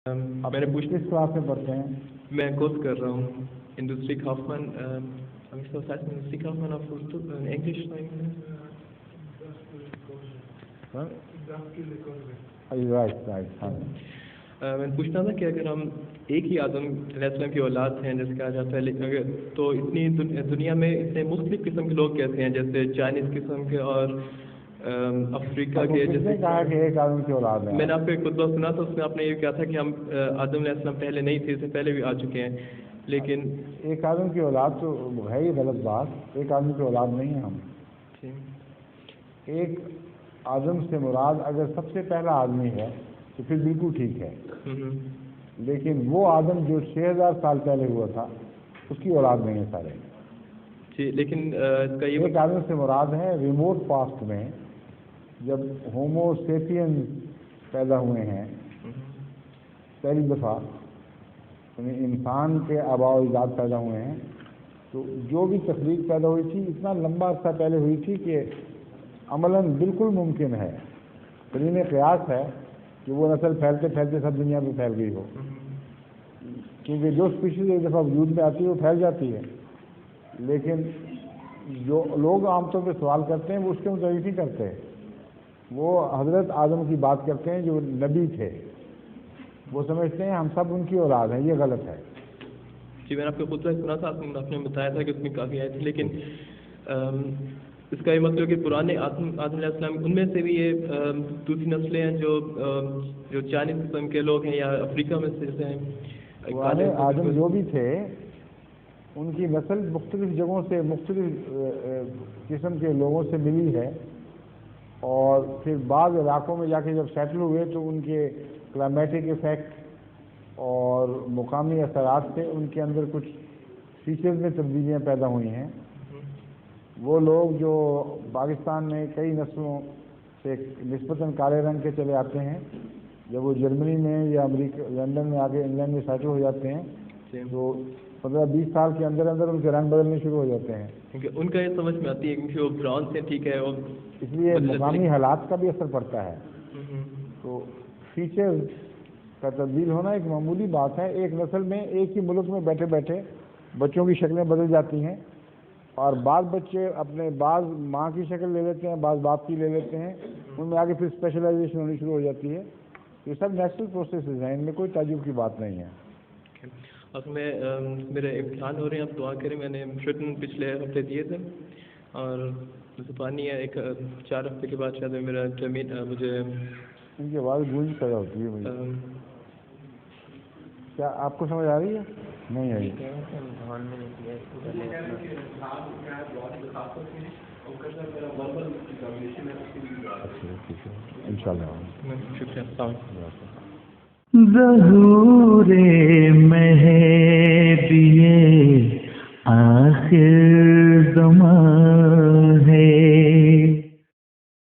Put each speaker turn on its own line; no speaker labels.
میں نے پوچھا
کس کلاس میں پڑھتے ہیں؟
میں کورس کر رہا ہوں industry کافمن industry کافمن of English
right.
میں پوچھنا تھا کہ اگر ہم ایک ہی آدم علیہ السلام کی اولاد ہیں جیسے کہا جاتا ہے تو اتنی دنیا میں اتنے مختلف قسم کے لوگ کیسے ہیں جیسے چائنیز قسم کے اور افریقہ کے جیسے
کہا کہ ایک آدم کی اولاد ہے.
میں نے آپ کو ایک خطبہ سنا تھا اس میں آپ نے یہ کہا تھا کہ ہم آدم علیہ السلام پہلے نہیں تھے اس سے پہلے بھی آ چکے ہیں لیکن
ایک آدم کی اولاد تو ہے ہی غلط بات. ایک آدم کی اولاد نہیں ہے ہم. ایک آدم سے مراد اگر سب سے پہلا آدمی ہے تو پھر بالکل ٹھیک ہے لیکن وہ آدم جو 6000 سال پہلے ہوا تھا اس کی اولاد نہیں ہے سارے.
جی لیکن
ایک آدم سے مراد ہے ریموٹ پاسٹ میں جب ہومو سیپین پیدا ہوئے ہیں پہلی دفعہ انسان کے آباء و اجداد پیدا ہوئے ہیں تو جو بھی تخلیق پیدا ہوئی تھی اتنا لمبا عرصہ پہلے ہوئی تھی کہ عملاً بالکل ممکن ہے ترین قیاس ہے کہ وہ نسل پھیلتے پھیلتے سب دنیا میں پھیل گئی ہو کیونکہ جو اسپیشیز ایک دفعہ وجود میں آتی ہے وہ پھیل جاتی ہے. لیکن جو لوگ عام طور پہ سوال کرتے ہیں وہ اس کے مطابق نہیں کرتے. وہ حضرت آدم کی بات کرتے ہیں جو نبی تھے وہ سمجھتے ہیں ہم سب ان کی اولاد ہیں. یہ غلط ہے.
جی میں نے آپ کو خطبہ سنا تھا آپ نے بتایا تھا کہ اس میں کافی آئے تھے لیکن اس کا یہ مطلب کہ پرانے آدم علیہ السلام ان میں سے بھی یہ دوسری نسلیں ہیں جو چائنیز قسم کے لوگ ہیں یا افریقہ میں سے جیسے ہیں
پرانے آدم جو بھی تھے ان کی نسل مختلف جگہوں سے مختلف قسم کے لوگوں سے ملی ہے اور پھر بعض علاقوں میں جا کے جب سیٹل ہوئے تو ان کے کلائمیٹک افیکٹ اور مقامی اثرات سے ان کے اندر کچھ فیچرز میں تبدیلیاں پیدا ہوئی ہیں. وہ لوگ جو پاکستان میں کئی نسلوں سے نسبتاً کالے رنگ کے چلے آتے ہیں جب وہ جرمنی میں یا امریکہ لندن میں آگے انگلینڈ میں سیٹل ہو جاتے ہیں تو 15-20 سال کے اندر اندر ان کے رنگ بدلنے شروع ہو جاتے ہیں
کیونکہ ان کا یہ سمجھ میں آتی ہے کہ وہ بران سے ٹھیک ہے اور
اس لیے مقامی حالات کا بھی اثر پڑتا ہے. تو فیچر کا تبدیل ہونا ایک معمولی بات ہے. ایک نسل میں ایک ہی ملک میں بیٹھے بیٹھے بچوں کی شکلیں بدل جاتی ہیں اور بعض بچے اپنے بعض ماں کی شکل لے لیتے ہیں بعض باپ کی لے لیتے ہیں ان میں آگے پھر اسپیشلائزیشن ہونی شروع ہو جاتی ہے. یہ سب نیچرل پروسیسز ہیں ان میں کوئی تعجب کی بات نہیں ہے.
اور میں میرے امتحان ہو رہے ہیں آپ دعا کریں. میں نے ریٹن پچھلے ہفتے دیے تھے اور زبانی ہے ایک 4 ہفتے کے بعد شاید میرا زمین مجھے
ان کی آواز گونج پیدا ہوتی ہے مجھے. کیا آپ کو سمجھ آ رہی ہے؟ نہیں آئی. ان شاء اللہ.
شکریہ.
ظہور مہدی آخر